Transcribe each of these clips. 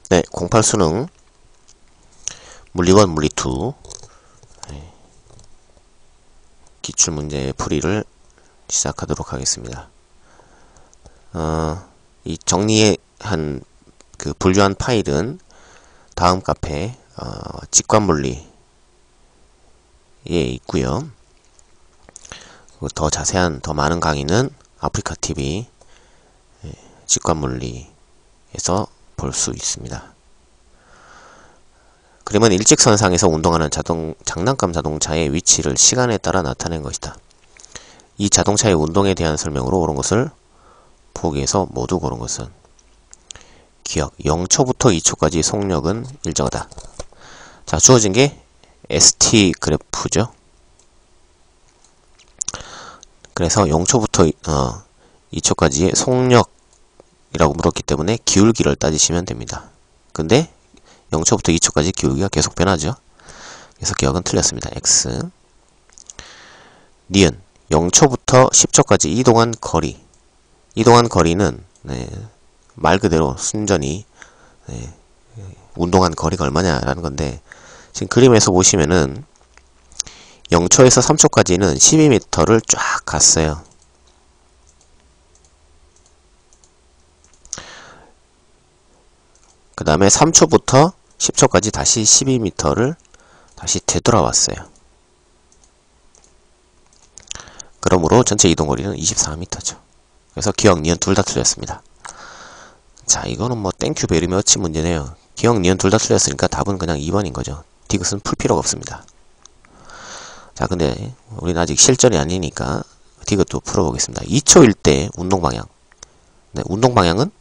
네, 08 수능 물리1, 물리2 기출문제 풀이를 시작하도록 하겠습니다. 이 정리한 그 분류한 파일은 다음 카페 직관물리에 있고요. 더 자세한 더 많은 강의는 아프리카TV 직관물리에서 볼 수 있습니다. 그림은 일직선상에서 운동하는 장난감 자동차의 위치를 시간에 따라 나타낸 것이다. 이 자동차의 운동에 대한 설명으로 옳은 것을 보기에서 모두 고른 것은 기억 0초부터 2초까지 속력은 일정하다. 자, 주어진 게 ST 그래프죠. 그래서 0초부터 2초까지의 속력이라고 물었기 때문에 기울기를 따지시면 됩니다. 근데 0초부터 2초까지 기울기가 계속 변하죠. 그래서 기억은 틀렸습니다. X. 니은 0초부터 10초까지 이동한 거리. 이동한 거리는 말 그대로 순전히 운동한 거리가 얼마냐라는 건데, 지금 그림에서 보시면은 0초에서 3초까지는 12m를 쫙 갔어요. 그 다음에 3초부터 10초까지 다시 12m를 다시 되돌아왔어요. 그러므로 전체 이동거리는 24m죠. 그래서 기억, 니은 둘 다 틀렸습니다. 자, 이거는 뭐 땡큐 베리 머치 문제네요. 기억, 니은 둘 다 틀렸으니까 답은 그냥 2번인 거죠. 디귿은 풀 필요가 없습니다. 자, 근데 우리는 아직 실전이 아니니까 디귿도 풀어보겠습니다. 2초일 때 운동방향. 네, 운동방향은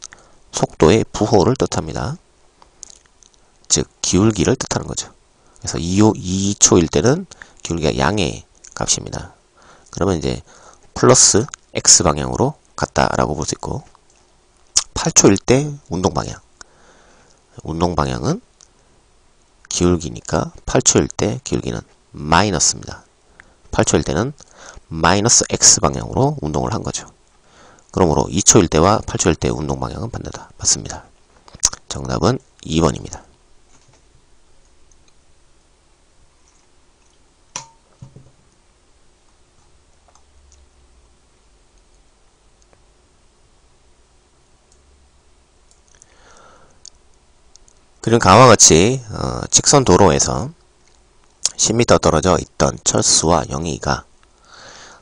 속도의 부호를 뜻합니다. 즉 기울기를 뜻하는 거죠. 그래서 2초일 때는 기울기가 양의 값입니다. 그러면 이제 플러스 X방향으로 갔다라고 볼 수 있고, 8초일 때 운동방향. 운동방향은 기울기니까 8초일 때 기울기는 마이너스입니다. 8초일 때는 마이너스 X방향으로 운동을 한 거죠. 그러므로 2초일 때와 8초일 때 운동방향은 반대다. 맞습니다. 정답은 2번입니다. 그리고 가와 같이 직선 도로에서 10m 떨어져 있던 철수와 영희가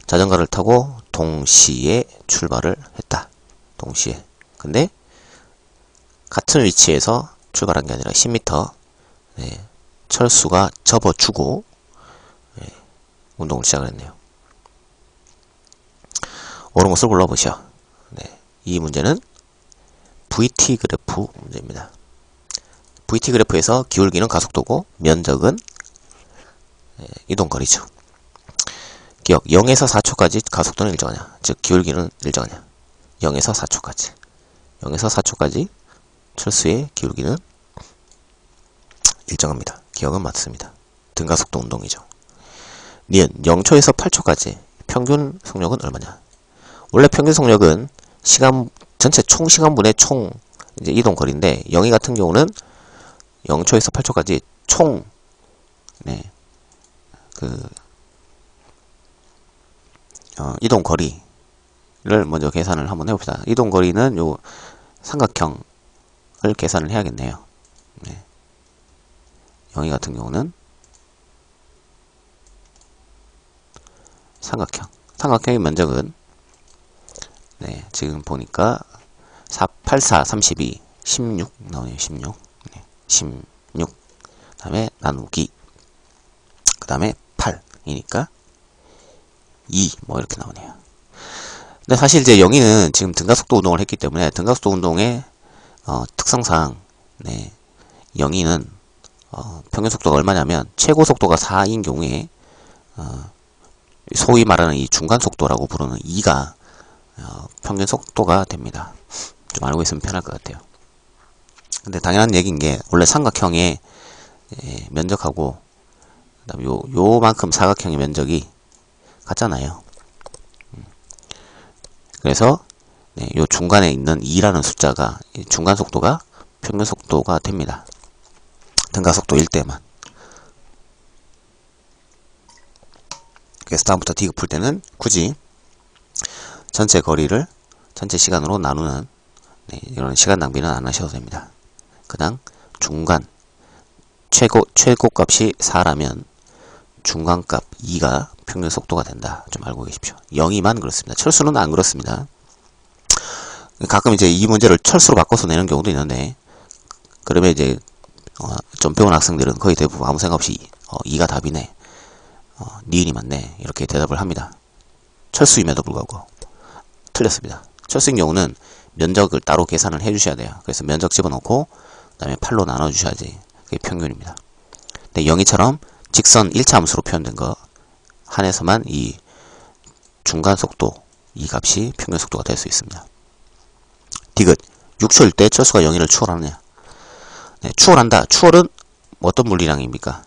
자전거를 타고 동시에 출발을 했다. 동시에. 근데 같은 위치에서 출발한 게 아니라 10m 철수가 접어주고 운동을 시작을 했네요. 옳은 것을 골라보시오. 이 문제는 VT 그래프 문제입니다. VT 그래프에서 기울기는 가속도고 면적은 이동거리죠. 기억 0에서 4초까지 가속도는 일정하냐, 즉 기울기는 일정하냐. 0에서 4초까지 0에서 4초까지 철수의 기울기는 일정합니다. 기억은 맞습니다. 등가속도 운동이죠. 니은 0초에서 8초까지 평균 속력은 얼마냐. 원래 평균 속력은 전체 총 시간분의 총 이제 이동거리인데, 영희 같은 경우는 0초에서 8초까지 총 이동거리를 먼저 계산을 한번 해봅시다. 이동거리는 요 삼각형을 계산을 해야겠네요. 영희 같은 경우는 삼각형의 면적은 지금 보니까 8, 4, 32, 16 나오네요. 16 그 다음에 나누기 그 다음에 8이니까 2 뭐 이렇게 나오네요. 근데 사실 이제 영희는 지금 등가속도 운동을 했기 때문에 등가속도 운동의 특성상 영희는 평균 속도가 얼마냐면 최고 속도가 4인 경우에 소위 말하는 이 중간 속도라고 부르는 2가 평균 속도가 됩니다. 좀 알고 있으면 편할 것 같아요. 근데 당연한 얘기인 게, 원래 삼각형의 면적하고 그다음에 요만큼 사각형의 면적이 같잖아요. 그래서 요 중간에 있는 2라는 숫자가 중간 속도가 평균 속도가 됩니다. 등가속도 1대만. 그래서 다음부터 디귿 풀 때는 굳이 전체 거리를 전체 시간으로 나누는 이런 시간 낭비는 안 하셔도 됩니다. 그냥 중간 최고값이 4라면 중간값 2가 평균 속도가 된다. 좀 알고 계십시오. 0이만 그렇습니다. 철수는 안 그렇습니다. 가끔 이제 이 문제를 철수로 바꿔서 내는 경우도 있는데, 그러면 이제 좀 배운 학생들은 거의 대부분 아무 생각 없이 2가 답이네, 니은이 맞네, 이렇게 대답을 합니다. 철수임에도 불구하고 틀렸습니다. 철수인 경우는 면적을 따로 계산을 해 주셔야 돼요. 그래서 면적 집어넣고 그 다음에 8로 나눠 주셔야지 그게 평균입니다. 근데 영희처럼 직선 1차 함수로 표현된 거 한해서만 이 중간 속도 이 값이 평균 속도가 될 수 있습니다. 디귿 6초일 때 철수가 영희를 추월하느냐. 네, 추월한다. 추월은 어떤 물리량입니까?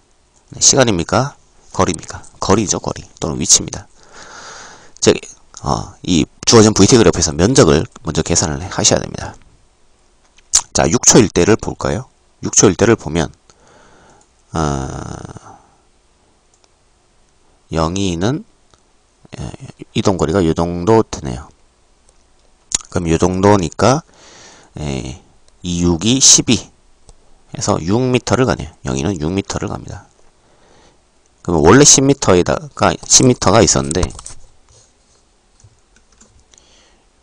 네, 시간입니까? 거리입니까? 거리죠, 거리. 또는 위치입니다. 즉, 이 주어진 VT 그래프에서 면적을 먼저 계산을 하셔야 됩니다. 자, 6초일 때를 볼까요? 6초일 때를 보면, 영희는 이동거리가 요 정도 되네요. 그럼 요 정도니까 2, 6이 12 해서 6m를 가네요. 영희는 6m를 갑니다. 그럼 원래 10m가 있었는데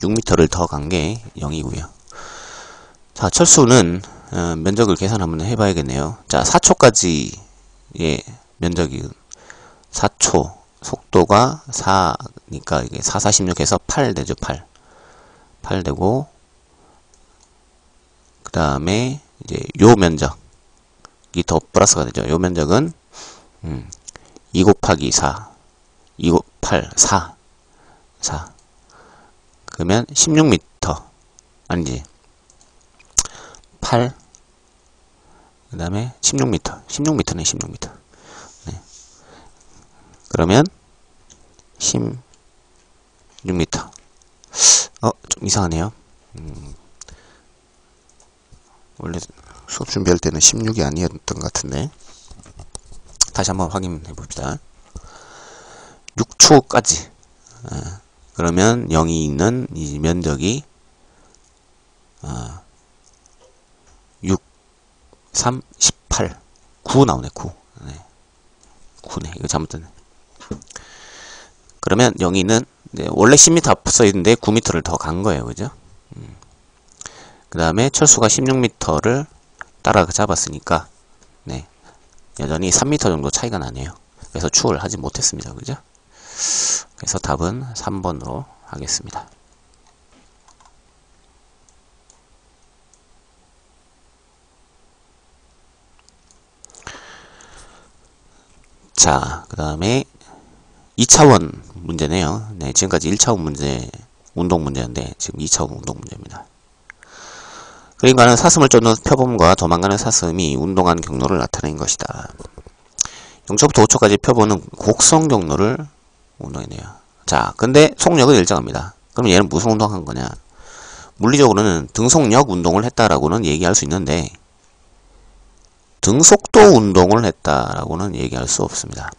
6m를 더 간 게 0이고요. 자, 철수는 면적을 계산 한번 해봐야겠네요. 자, 4초까지의 면적이 4초 속도가 4니까 이게 4, 4, 16 해서 8 되죠. 8 되고, 그 다음에 이제 요 면적이 더 플러스가 되죠. 요 면적은 2 곱하기 4 2 8 4 그러면 16m 아니지 8 그 다음에 16m네 16m. 네. 그러면 16m. 좀 이상하네요. 원래 수업 준비할 때는 16이 아니었던 것 같은데 다시 한번 확인해 봅시다. 6초까지 그러면 0이 있는 이 면적이 6, 3, 18 9 나오네. 9 네. 9네. 이거 잘못됐네. 그러면 0이 있는 원래 10m 앞서 있는데 9m를 더 간 거예요. 그죠? 그 다음에 철수가 16m를 따라잡았으니까 네, 여전히 3m 정도 차이가 나네요. 그래서 추월을 하지 못했습니다. 그죠? 그래서 답은 3번으로 하겠습니다. 자, 그 다음에 2차원 문제네요. 네, 지금까지 1차원 문제, 운동 문제인데 지금 2차원 운동 문제입니다. 그림과는 사슴을 쫓는 표범과 도망가는 사슴이 운동한 경로를 나타낸 것이다. 0초부터 5초까지 표범은 곡선 경로를 운동했네요. 자, 근데 속력은 일정합니다. 그럼 얘는 무슨 운동한 거냐? 물리적으로는 등속력 운동을 했다라고는 얘기할 수 있는데 등속도 운동을 했다라고는 얘기할 수 없습니다.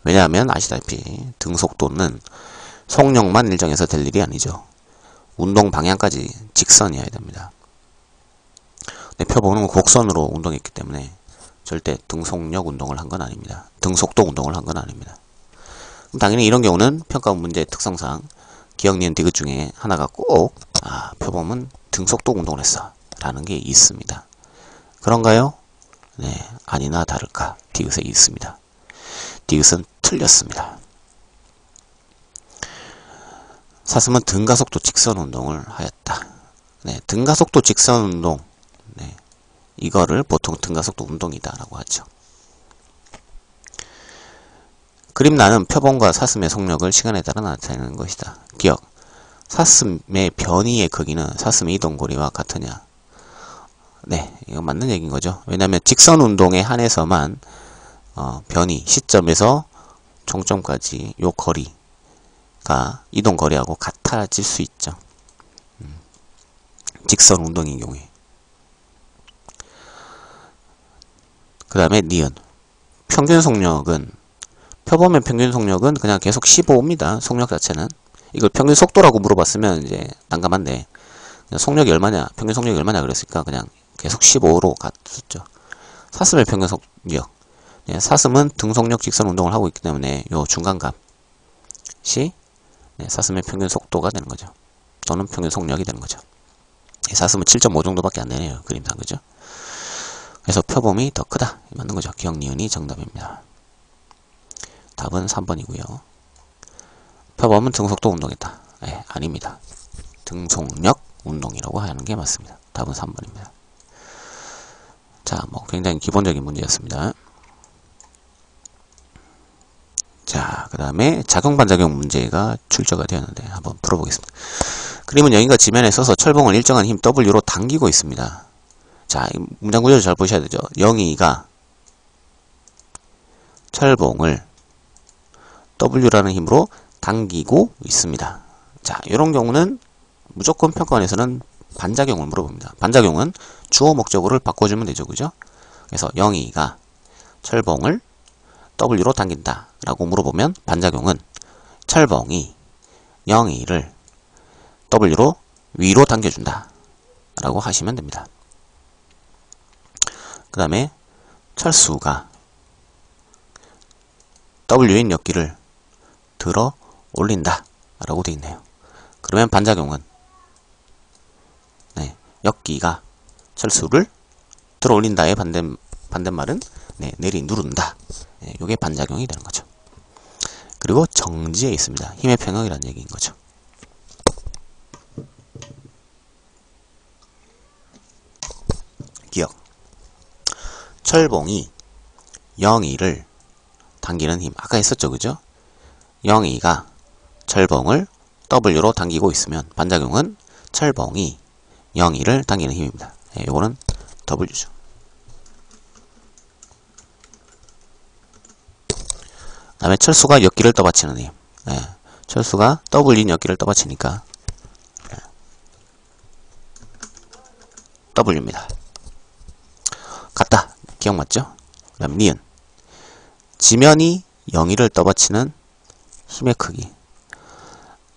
왜냐하면 아시다시피 등속도는 속력만 일정해서 될 일이 아니죠. 운동 방향까지 직선이어야 됩니다. 근데 표본은 곡선으로 운동했기 때문에 절대 등속력 운동을 한 건 아닙니다. 등속도 운동을 한 건 아닙니다. 그럼 당연히 이런 경우는 평가 문제의 특성상 기억, 니은, 디귿 중에 하나가 꼭 표범은 등속도 운동을 했어 라는 게 있습니다. 그런가요? 네, 아니나 다를까 디귿에 있습니다. 디귿은 틀렸습니다. 사슴은 등가속도 직선 운동을 하였다. 네, 등가속도 직선 운동, 네, 이거를 보통 등가속도 운동이다 라고 하죠. 그림란은 표본과 사슴의 속력을 시간에 따라 나타내는 것이다. 기억, 사슴의 변이의 크기는 사슴의 이동거리와 같으냐? 네, 이거 맞는 얘기인 거죠. 왜냐하면 직선 운동에 한해서만 변이, 시점에서 종점까지 요 거리가 이동거리하고 같아질 수 있죠. 직선 운동인 경우에. 그 다음에 니은. 평균 속력은, 표범의 평균 속력은 그냥 계속 15입니다. 속력 자체는. 이걸 평균 속도라고 물어봤으면 이제 난감한데, 속력이 얼마냐, 평균 속력이 얼마냐 그랬으니까 그냥 계속 15로 갔었죠. 사슴의 평균 속력. 사슴은 등속력 직선 운동을 하고 있기 때문에 요 중간값이 사슴의 평균 속도가 되는 거죠. 또는 평균 속력이 되는 거죠. 사슴은 7.5 정도밖에 안 되네요. 그림상, 그죠? 그래서 표범이 더 크다. 맞는 거죠. 기억, 니은이 정답입니다. 답은 3번이고요. 표범은 등속도 운동이다. 네, 아닙니다. 등속력 운동이라고 하는 게 맞습니다. 답은 3번입니다. 자, 뭐 굉장히 기본적인 문제였습니다. 자, 그 다음에 작용 반작용 문제가 출제가 되었는데 한번 풀어보겠습니다. 그림은 영희가 지면에 서서 철봉을 일정한 힘 W로 당기고 있습니다. 자, 문장 구조를 잘 보셔야 되죠. 영희가 철봉을 W라는 힘으로 당기고 있습니다. 자, 이런 경우는 무조건 평가원에서는 반작용을 물어봅니다. 반작용은 주어 목적어를 바꿔주면 되죠. 그죠? 그래서 영희가 철봉을 W로 당긴다 라고 물어보면 반작용은 철봉이 영희를 W로 위로 당겨준다 라고 하시면 됩니다. 그 다음에 철수가 W인 역기를 들어 올린다 라고 되어 있네요. 그러면 반작용은 역기가 철수를 들어 올린다의 반대말은 내리 누른다. 요게 반작용이 되는 거죠. 그리고 정지에 있습니다. 힘의 평형이라는 얘기인 거죠. 기억. 철봉이 영희를 당기는 힘. 아까 했었죠. 그죠? 영희가 철봉을 W로 당기고 있으면 반작용은 철봉이 영희를 당기는 힘입니다. 요거는 W죠. 그 다음에 철수가 역기를 떠받치는 힘. 철수가 W인 역기를 떠받치니까 W입니다. 같다. 기억 맞죠? 그 다음 니은. 지면이 영희를 떠받치는 힘의 크기.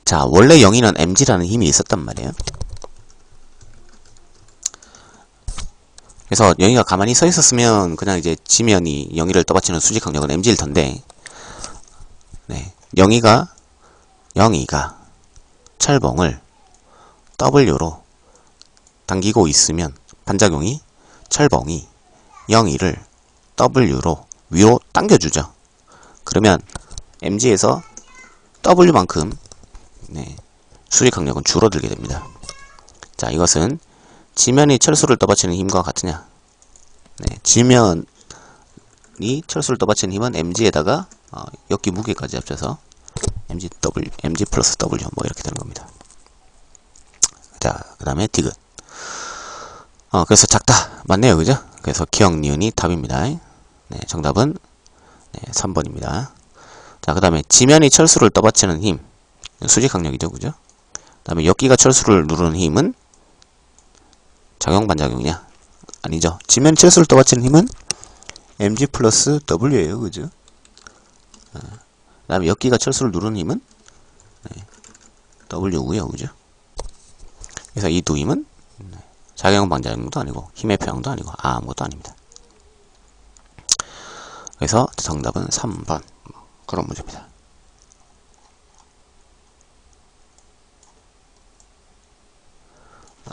자, 원래 영희는 mg라는 힘이 있었단 말이에요. 그래서 영희가 가만히 서 있었으면 그냥 이제 지면이 영희를 떠받치는 수직 강력은 mg일 텐데, 영희가 철봉을 W로 당기고 있으면 반작용이 철봉이 영희를 W로 위로 당겨주죠. 그러면 mg에서 W만큼 수직 강력은 줄어들게 됩니다. 자, 이것은 지면이 철수를 떠받치는 힘과 같으냐? 지면이 철수를 떠받치는 힘은 mg에다가 역기 무게까지 합쳐서 mg 플러스 w 뭐 이렇게 되는 겁니다. 자, 그 다음에 디귿. 그래서 작다. 맞네요. 그죠? 그래서 기억, 니은이 답입니다. 정답은 3번입니다. 자, 그 다음에 지면이 철수를 떠받치는 힘. 수직 강력이죠. 그죠? 그 다음에 역기가 철수를 누르는 힘은 작용 반작용이냐? 아니죠. 지면이 철수를 떠받치는 힘은 mg 플러스 w예요. 그죠? 그 다음에 역기가 철수를 누르는 힘은 w고요. 그죠? 그래서 이 두 힘은 작용 반작용도 아니고 힘의 평형도 아니고 아무것도 아닙니다. 그래서 정답은 3번. 그런 문제입니다.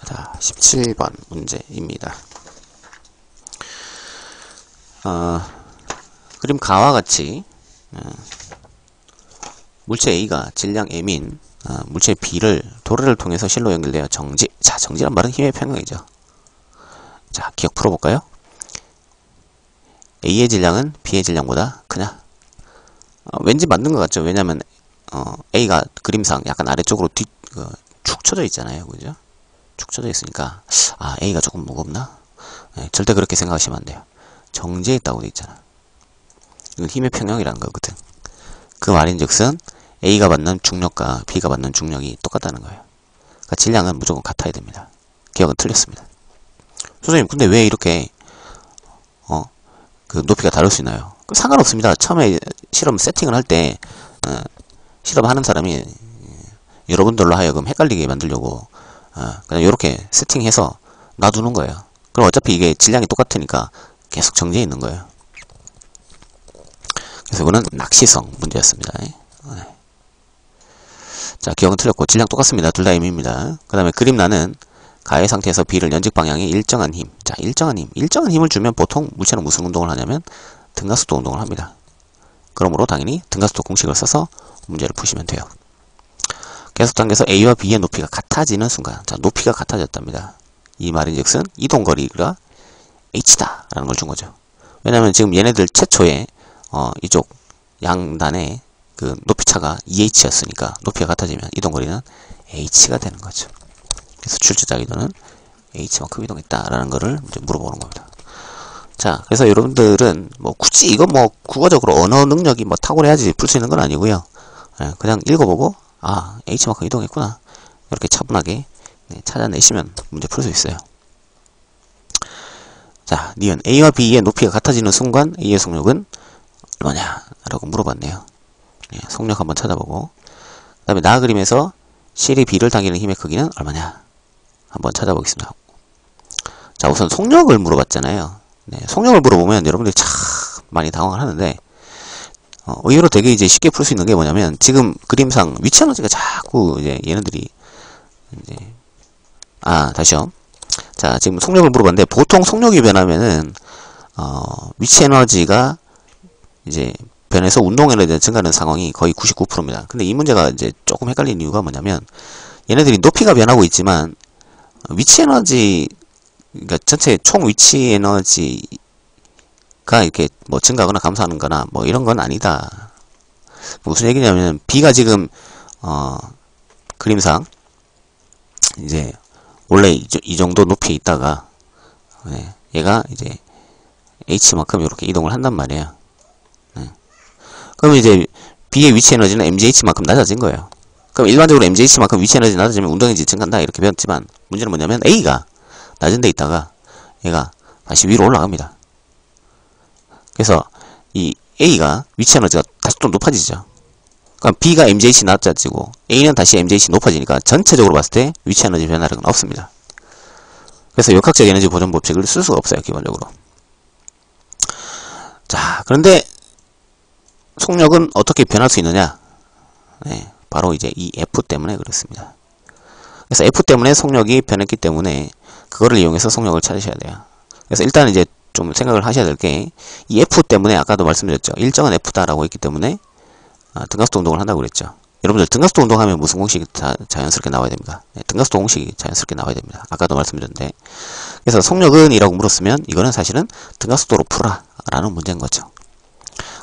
자, 17번 문제입니다. 그림 가와 같이 물체 A가 질량 M인 물체 B를 도래를 통해서 실로 연결되어 정지. 자, 정지란 말은 힘의 평형이죠. 자, 기억 풀어볼까요? A의 질량은 B의 질량보다 크냐? 왠지 맞는 것 같죠? 왜냐면 A가 그림상 약간 아래쪽으로 축 처져 있잖아요. 그죠? 축 처져 있으니까 A가 조금 무겁나? 절대 그렇게 생각하시면 안 돼요. 정지에 있다고 돼 있잖아. 이건 힘의 평형이라는 거거든. 그 말인즉슨 A가 받는 중력과 B가 받는 중력이 똑같다는 거예요. 그러니까 질량은 무조건 같아야 됩니다. 기억은 틀렸습니다. 선생님, 근데 왜 이렇게 그 높이가 다를 수 있나요? 상관없습니다. 처음에 실험 세팅을 할 때 실험하는 사람이 여러분들로 하여금 헷갈리게 만들려고 그냥 이렇게 세팅해서 놔두는 거예요. 그럼 어차피 이게 질량이 똑같으니까 계속 정지해 있는 거예요. 그래서 이거는 낚시성 문제였습니다. 자, 기억은 틀렸고 질량 똑같습니다. 둘 다 M입니다. 그 다음에 그림란은 가해 상태에서 B를 연직 방향에 일정한 힘. 자, 일정한 힘을 주면 보통 물체는 무슨 운동을 하냐면 등가속도 운동을 합니다. 그러므로 당연히 등가속도 공식을 써서 문제를 푸시면 돼요. 계속 단계에서 A와 B의 높이가 같아지는 순간, 자, 높이가 같아졌답니다. 이 말인즉슨 이동거리가 h다 라는 걸 준 거죠. 왜냐면 지금 얘네들 최초에 이쪽 양단의 그 높이차가 2h였으니까 높이가 같아지면 이동거리는 h가 되는 거죠. 그래서 출제자기도는 h만큼 이동했다라는 거를 이제 물어보는 겁니다. 자, 그래서 여러분들은 뭐 굳이 이거 뭐 국어적으로 언어 능력이 뭐 탁월해야지 풀 수 있는 건 아니고요. 그냥 읽어보고 h만큼 이동했구나 이렇게 차분하게 찾아내시면 문제 풀 수 있어요. 자, 니은 A와 B의 높이가 같아지는 순간 A의 속력은 얼마냐? 라고 물어봤네요. 속력 한번 찾아보고 그 다음에 나 그림에서 실이 B를 당기는 힘의 크기는 얼마냐? 한번 찾아보겠습니다. 자, 우선 속력을 물어봤잖아요. 속력을 물어보면 여러분들이 참 많이 당황을 하는데 의외로 되게 이제 쉽게 풀 수 있는 게 뭐냐면 지금 그림상 위치 에너지가 자꾸 이제 얘네들이 이제 다시요. 자, 지금 속력을 물어봤는데 보통 속력이 변하면은 위치 에너지가 이제 변해서 운동 에너지가 증가하는 상황이 거의 99%입니다. 근데 이 문제가 이제 조금 헷갈리는 이유가 뭐냐면 얘네들이 높이가 변하고 있지만 위치 에너지 그러니까 전체 총 위치 에너지가 이렇게 뭐 증가하거나 감소하는 거나 뭐 이런 건 아니다. 무슨 얘기냐면 B가 지금 그림상 이제 원래 이 정도 높이에 있다가 얘가 이제 h만큼 이렇게 이동을 한단 말이에요. 그러면 이제 B의 위치 에너지는 mgh만큼 낮아진 거예요. 그럼 일반적으로 mgh만큼 위치 에너지 낮아지면 운동 에너지 증가한다 이렇게 배웠지만 문제는 뭐냐면 A가 낮은 데 있다가 얘가 다시 위로 올라갑니다. 그래서 이 A가 위치 에너지가 다시 또 높아지죠. 그럼 B가 mgh 낮아지고 A는 다시 mgh 높아지니까 전체적으로 봤을 때 위치 에너지 변화량은 없습니다. 그래서 역학적 에너지 보존 법칙을 쓸 수가 없어요. 기본적으로. 자, 그런데 속력은 어떻게 변할 수 있느냐? 바로 이제 이 F 때문에 그렇습니다. 그래서 F 때문에 속력이 변했기 때문에 그거를 이용해서 속력을 찾으셔야 돼요. 그래서 일단 이제 좀 생각을 하셔야 될 게 이 F 때문에 아까도 말씀드렸죠. 일정한 F다라고 했기 때문에 등가속도 운동을 한다고 그랬죠. 여러분들 등가속도 운동하면 무슨 공식이 자연스럽게 나와야 됩니다. 등가속도 공식이 자연스럽게 나와야 됩니다. 아까도 말씀드렸는데 그래서 속력은 이라고 물었으면 이거는 사실은 등가속도로 풀어라 라는 문제인 거죠.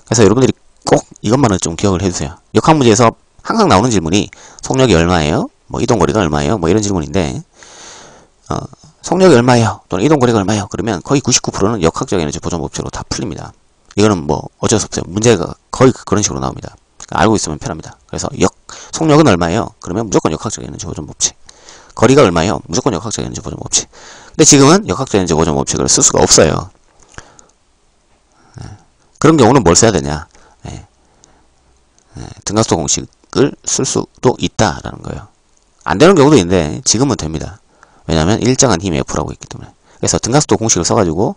그래서 여러분들이 꼭 이것만은 좀 기억을 해주세요. 역학 문제에서 항상 나오는 질문이 속력이 얼마예요? 뭐 이동거리가 얼마예요? 뭐 이런 질문인데 속력이 얼마예요? 또는 이동거리가 얼마예요? 그러면 거의 99%는 역학적 에너지 보존 법칙으로 다 풀립니다. 이거는 뭐 어쩔 수 없어요. 문제가 거의 그런 식으로 나옵니다. 알고 있으면 편합니다. 그래서 속력은 얼마예요? 그러면 무조건 역학적 에너지 보존 법칙. 거리가 얼마예요? 무조건 역학적 에너지 보존 법칙. 근데 지금은 역학적 에너지 보존 법칙을 쓸 수가 없어요. 그런 경우는 뭘 써야 되냐? 등가속도 공식을 쓸 수도 있다라는 거예요. 안 되는 경우도 있는데 지금은 됩니다. 왜냐하면 일정한 힘의 F라고 있기 때문에. 그래서 등가속도 공식을 써가지고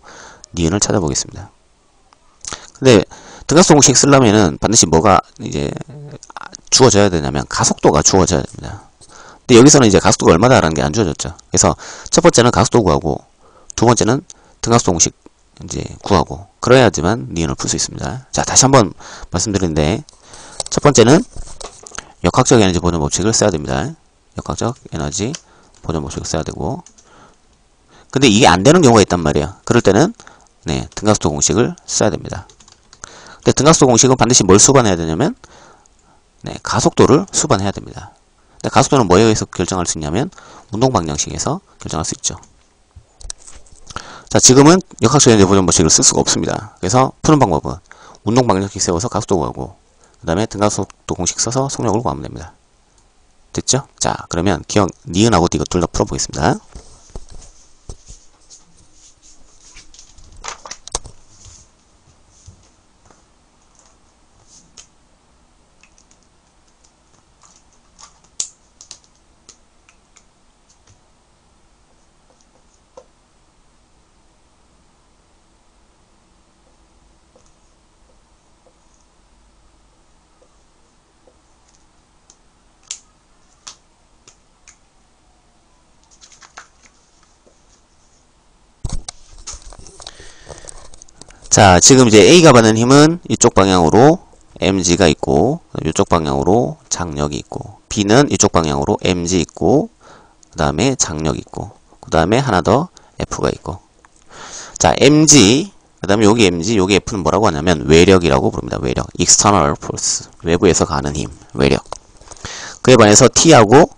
니은을 찾아보겠습니다. 근데 등가속도 공식 쓰려면은 반드시 뭐가 이제 주어져야 되냐면 가속도가 주어져야 됩니다. 근데 여기서는 이제 가속도가 얼마다라는 게 안 주어졌죠. 그래서 첫 번째는 가속도 구하고 두 번째는 등가속도 공식 이제 구하고 그래야지만 니은을 풀 수 있습니다. 자, 다시 한번 말씀드리는데 첫 번째는 역학적 에너지 보존 법칙을 써야 됩니다. 역학적 에너지 보존 법칙을 써야 되고 근데 이게 안 되는 경우가 있단 말이에요. 그럴 때는 등가속도 공식을 써야 됩니다. 근데 등가속도 공식은 반드시 뭘 수반해야 되냐면 가속도를 수반해야 됩니다. 근데 가속도는 뭐에 의해서 결정할 수 있냐면 운동 방정식에서 결정할 수 있죠. 자, 지금은 역학적 에너지 보존 법칙을 쓸 수가 없습니다. 그래서 푸는 방법은 운동 방정식 세워서 가속도 구하고 그 다음에 등가속도 공식 써서 속력을 구하면 됩니다. 됐죠? 자, 그러면 기억 니은하고 이거 둘 다 풀어보겠습니다. 자, 지금 이제 A가 받는 힘은 이쪽 방향으로 mg가 있고, 이쪽 방향으로 장력이 있고, B는 이쪽 방향으로 mg 있고, 그 다음에 장력 있고, 그 다음에 하나 더 F가 있고. 자, mg, 그 다음에 여기 mg, 여기 F는 뭐라고 하냐면 외력이라고 부릅니다. 외력. external force. 외부에서 가는 힘. 외력. 그에 반해서 T하고,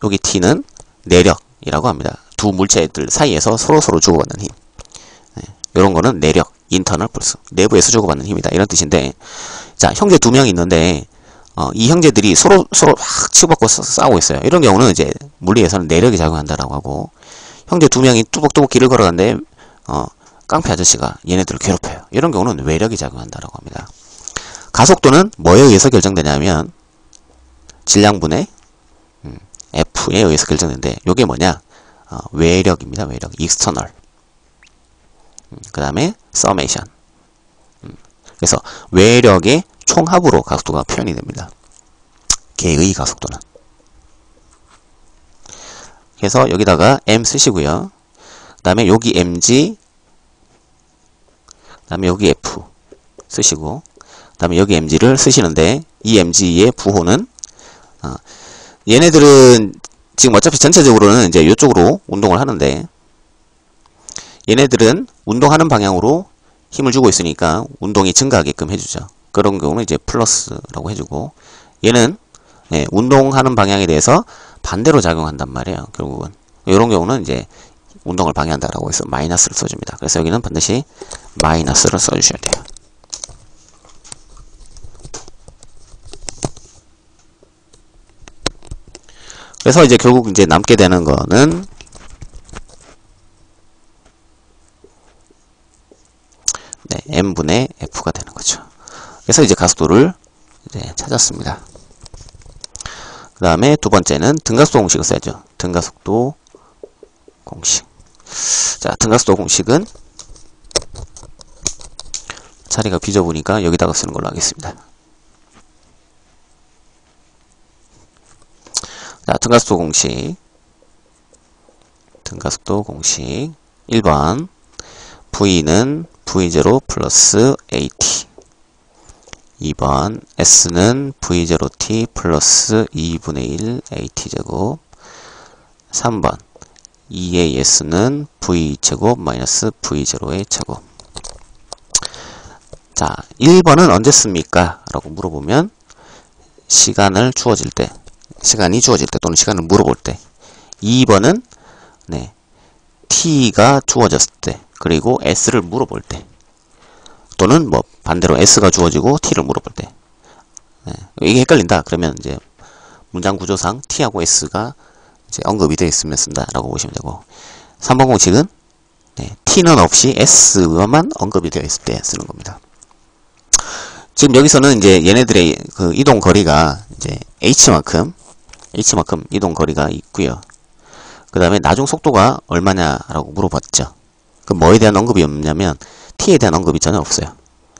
여기 T는 내력이라고 합니다. 두 물체들 사이에서 서로서로 주고받는 힘. 이런 거는 내력, internal force. 내부에서 주고받는 힘이다. 이런 뜻인데, 자, 형제 두 명이 있는데, 이 형제들이 서로 확 치고받고 싸우고 있어요. 이런 경우는 이제 물리에서는 내력이 작용한다라고 하고, 형제 두 명이 뚜벅뚜벅 길을 걸어가는데, 깡패 아저씨가 얘네들을 괴롭혀요. 이런 경우는 외력이 작용한다라고 합니다. 가속도는 뭐에 의해서 결정되냐면, 질량분의 F에 의해서 결정되는데, 요게 뭐냐? 외력입니다. 외력. external. 그 다음에 summation. 그래서 외력의 총합으로 가속도가 표현이 됩니다. 개의 가속도는. 그래서 여기다가 m 쓰시고요. 그 다음에 여기 mg, 그 다음에 여기 f 쓰시고, 그 다음에 여기 mg를 쓰시는데, 이 mg의 부호는 얘네들은 지금 어차피 전체적으로는 이제 이쪽으로 운동을 하는데, 얘네들은 운동하는 방향으로 힘을 주고 있으니까 운동이 증가하게끔 해주죠. 그런 경우는 이제 플러스라고 해주고, 얘는 운동하는 방향에 대해서 반대로 작용한단 말이에요. 결국은 이런 경우는 이제 운동을 방해한다라고 해서 마이너스를 써줍니다. 그래서 여기는 반드시 마이너스를 써주셔야 돼요. 그래서 이제 결국 이제 남게 되는 거는 m분의 f가 되는 거죠. 그래서 이제 가속도를 이제 찾았습니다. 그 다음에 두 번째는 등가속도 공식을 써야죠. 등가속도 공식. 자, 등가속도 공식은 자리가 비좁으니까 여기다가 쓰는 걸로 하겠습니다. 자, 등가속도 공식. 등가속도 공식. 1번. V는 V0 플러스 AT. 2번. S는 V0T 플러스 2분의 1 AT제곱. 3번. 2의 S는 V제곱 마이너스 V0의 제곱. 자, 1번은 언제 씁니까? 라고 물어보면, 시간이 주어질 때 또는 시간을 물어볼 때. 2번은, T가 주어졌을 때, 그리고 S를 물어볼 때. 또는 뭐, 반대로 S가 주어지고 T를 물어볼 때. 이게 헷갈린다. 그러면 이제, 문장 구조상 T하고 S가 이제 언급이 되어 있으면 쓴다라고 보시면 되고. 3번 공식은, T는 없이 S만 언급이 되어 있을 때 쓰는 겁니다. 지금 여기서는 이제 얘네들의 그 이동 거리가 이제 H만큼 이동 거리가 있고요. 그 다음에 나중 속도가 얼마냐라고 물어봤죠. 그 뭐에 대한 언급이 없냐면 T에 대한 언급이 전혀 없어요.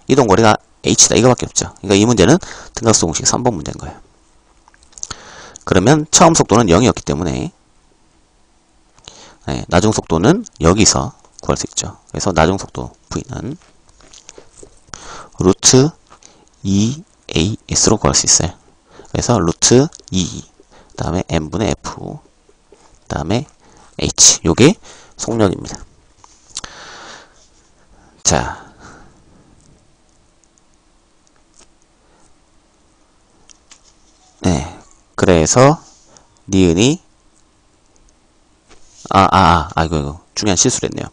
이동 거리가 H다 이거밖에 없죠. 그러니까 이 문제는 등가속도 공식 3번 문제인 거예요. 그러면 처음 속도는 0이었기 때문에 나중 속도는 여기서 구할 수 있죠. 그래서 나중 속도 V는 루트 2AS로 구할 수 있어요. 그래서 루트 2, 그 다음에 m분의 f, 그 다음에 h. 요게 속력입니다. 자, 그래서 니은이 이거 중요한 실수를 했네요.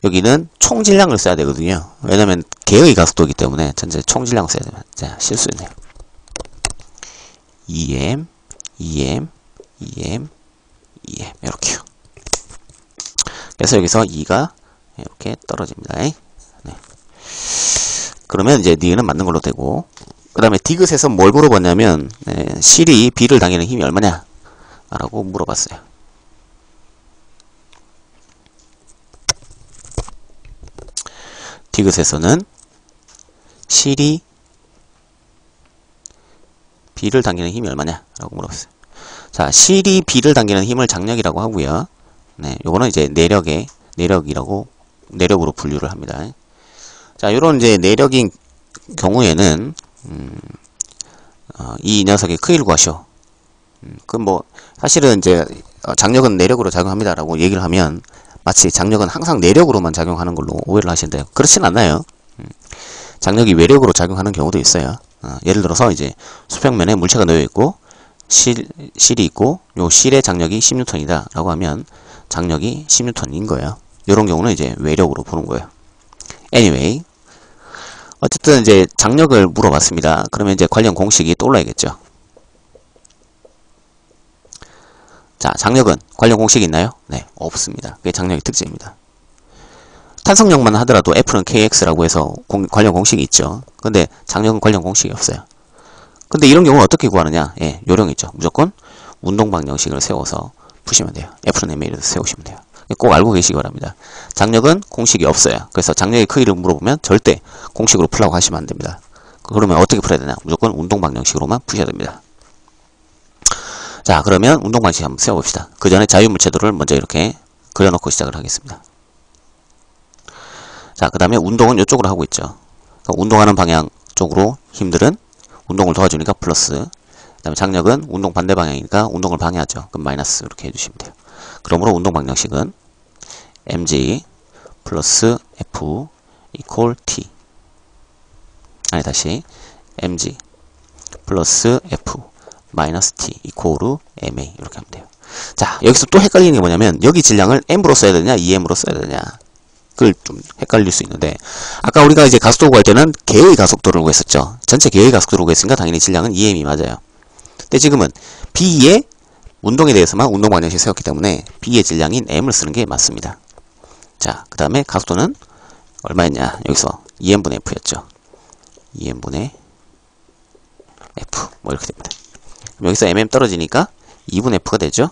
여기는 총질량을 써야 되거든요. 왜냐면 개의 가속도이기 때문에 전체 총질량을 써야 되면. 자, 실수했네요. 2m, 2m, 2m, 2m 이렇게요. 그래서 여기서 2가 이렇게 떨어집니다. 그러면 이제 니은은 맞는 걸로 되고, 그 다음에 디귿에서 뭘 물어봤냐면 실이 B를 당기는 힘이 얼마냐 라고 물어봤어요. 디귿에서는 실이 B를 당기는 힘이 얼마냐 라고 물어봤어요. 자, 실이 B를 당기는 힘을 장력이라고 하고요. 요거는 이제 내력이라고 내력으로 분류를 합니다. 자, 요런 이제 내력인 경우에는 이 녀석의 크기를 구하시오. 그럼 뭐 사실은 이제 장력은 내력으로 작용합니다라고 얘기를 하면 마치 장력은 항상 내력으로만 작용하는 걸로 오해를 하시는데요. 그렇진 않아요. 장력이 외력으로 작용하는 경우도 있어요. 예를 들어서 이제 수평면에 물체가 놓여 있고 실이 있고 요 실의 장력이 10N이다 라고 하면 장력이 10N인 거예요. 이런 경우는 이제 외력으로 보는 거예요. Anyway, 어쨌든 이제 장력을 물어봤습니다. 그러면 이제 관련 공식이 떠올라야겠죠. 자, 장력은 관련 공식이 있나요? 네, 없습니다. 그게 장력의 특징입니다. 탄성력만 하더라도 F는 KX라고 해서 관련 공식이 있죠. 근데 장력은 관련 공식이 없어요. 근데 이런 경우는 어떻게 구하느냐? 예, 요령이죠. 무조건 운동방정식을 세워서 푸시면 돼요. F는 MA를 세우시면 돼요. 꼭 알고 계시기 바랍니다. 장력은 공식이 없어요. 그래서 장력의 크기를 물어보면 절대 공식으로 풀라고 하시면 안 됩니다. 그러면 어떻게 풀어야 되냐? 무조건 운동방정식으로만 푸셔야 됩니다. 자, 그러면 운동방식 한번 세워봅시다. 그 전에 자유물체도를 먼저 이렇게 그려놓고 시작을 하겠습니다. 자, 그 다음에 운동은 이쪽으로 하고 있죠. 운동하는 방향 쪽으로 힘들은 운동을 도와주니까 플러스, 그 다음에 장력은 운동 반대 방향이니까 운동을 방해하죠. 그럼 마이너스 이렇게 해주시면 돼요. 그러므로 운동 방정식은 mg 플러스 f 이퀄 t, 아니 다시 mg 플러스 f 마이너스 t 이퀄 ma 이렇게 하면 돼요. 자, 여기서 또 헷갈리는 게 뭐냐면 여기 질량을 m으로 써야 되냐 2m으로 써야 되냐 그걸 좀 헷갈릴 수 있는데, 아까 우리가 이제 가속도 구할 때는 개의 가속도를 구했었죠. 전체 개의 가속도를 구했으니까 당연히 질량은 2m이 맞아요. 근데 지금은 B의 운동에 대해서만 운동 방정식 세웠기 때문에 B의 질량인 M을 쓰는 게 맞습니다. 자, 그 다음에 가속도는 얼마였냐? 여기서 2m분의 F였죠. 2m분의 F 뭐 이렇게 됩니다. 그럼 여기서 mm 떨어지니까 2분의 F가 되죠.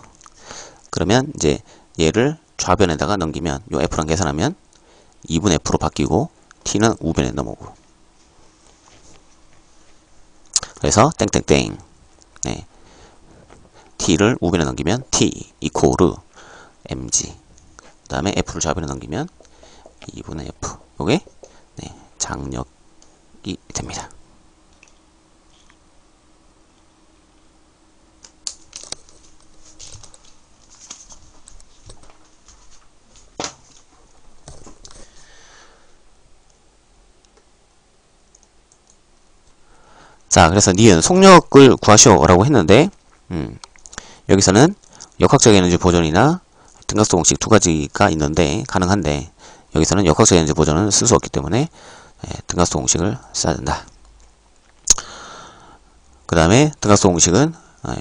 그러면 이제 얘를 좌변에다가 넘기면 요 F랑 계산하면 2분의 F로 바뀌고 T는 우변에 넘어오고, 그래서 땡땡땡, 네, T를 우변에 넘기면 T 이코르 mg, 그 다음에 F를 좌변에 넘기면 2분의 F, 요게 네, 장력이 됩니다. 자, 그래서 니은 속력을 구하시오라고 했는데 여기서는 역학적 에너지 보존이나 등각수 공식 두 가지가 있는데 가능한데, 여기서는 역학적 에너지 보존은 쓸 수 없기 때문에 등각수 공식을 써야 된다. 그 다음에 등각수 공식은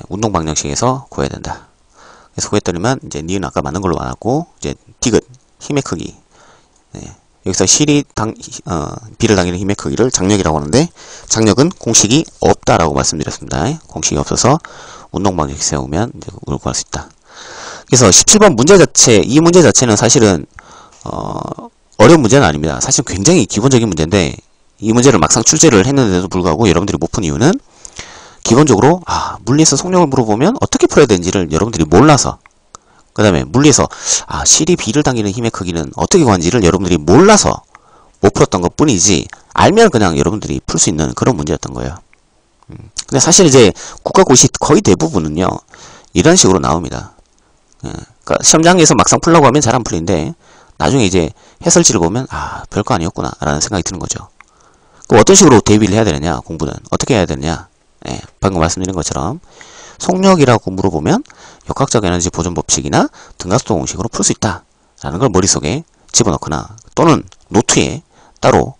운동 방정식에서 구해야 된다. 그래서 구했더니만 이제 니은 아까 맞는 걸로 나왔고, 이제 디귿 힘의 크기, 여기서 실이 비를 당기는 힘의 크기를 장력이라고 하는데, 장력은 공식이 없다라고 말씀드렸습니다. 공식이 없어서 운동 방정식 세우면 이제 그걸 구할 수 있다. 그래서 17번 문제 자체, 이 문제 자체는 사실은 어려운 문제는 아닙니다. 사실 굉장히 기본적인 문제인데, 이 문제를 막상 출제를 했는데도 불구하고 여러분들이 못 푼 이유는 기본적으로 물리에서 속력을 물어보면 어떻게 풀어야 되는지를 여러분들이 몰라서, 그 다음에 물리에서 실이 비를 당기는 힘의 크기는 어떻게 구하는지를 여러분들이 몰라서 못 풀었던 것 뿐이지, 알면 그냥 여러분들이 풀 수 있는 그런 문제였던 거예요. 근데 사실 이제 국가고시 거의 대부분은요 이런 식으로 나옵니다. 그러니까 시험장에서 막상 풀라고 하면 잘 안 풀리는데 나중에 이제 해설지를 보면 별거 아니었구나 라는 생각이 드는 거죠. 그럼 어떤 식으로 대비를 해야 되느냐, 공부는 어떻게 해야 되느냐, 방금 말씀드린 것처럼 속력이라고 물어보면 역학적 에너지 보존 법칙이나 등가속도 공식으로 풀 수 있다 라는 걸 머릿속에 집어넣거나 또는 노트에 따로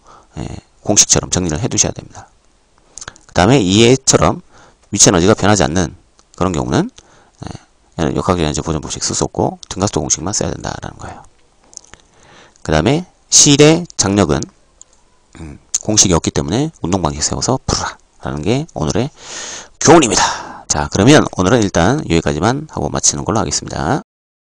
공식처럼 정리를 해 두셔야 됩니다. 그 다음에 이해처럼 위치 에너지가 변하지 않는 그런 경우는 역학적 에너지 보존 법칙 쓸 수 없고 등가속도 공식만 써야 된다라는 거예요. 그 다음에 실의 장력은 공식이 없기 때문에 운동 방식 세워서 풀어라 라는 게 오늘의 교훈입니다. 자, 그러면 오늘은 일단 여기까지만 하고 마치는 걸로 하겠습니다.